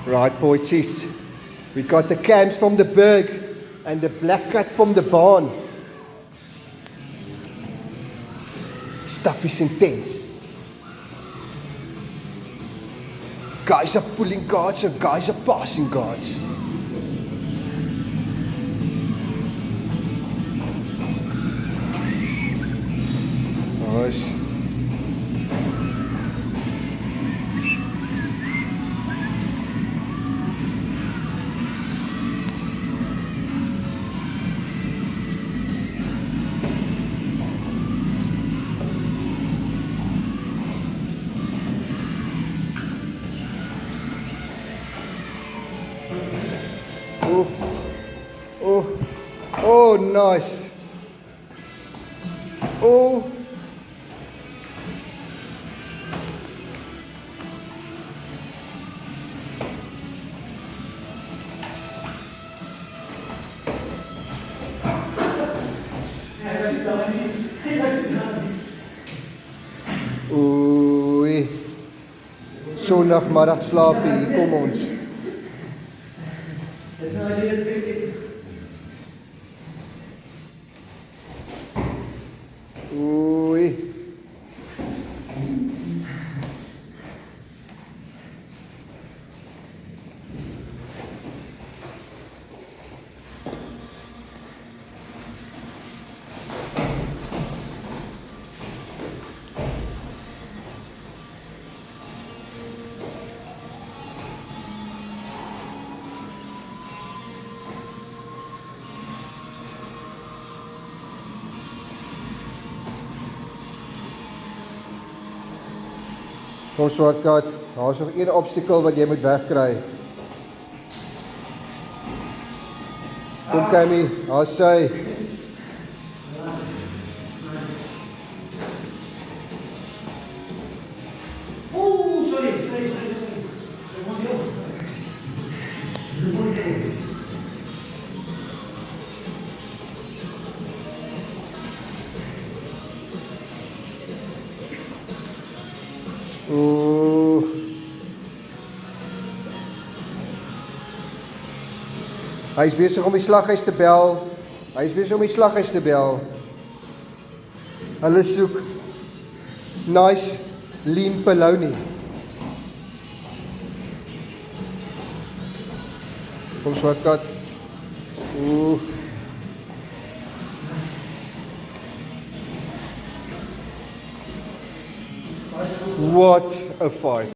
Right, boysies. We got the cams from the Berg and the black cat from the barn. Stuff is intense. Guys are pulling guards and guys are passing guards. Nice. Oh, nice. Oh. Oei. Sondagmiddag slaap hier, kom ons. Dis nou as jy dit drink het. Oei. Kom Swartkat, daar is nog een obstacle wat jy moet wegkry. Kom Cammy, daar is sy. Sorry. Ooh. Hy is besig om die slaghuis te bel. Hulle soek nice lean polony. Kom Swartkat. Ooh. What a fight.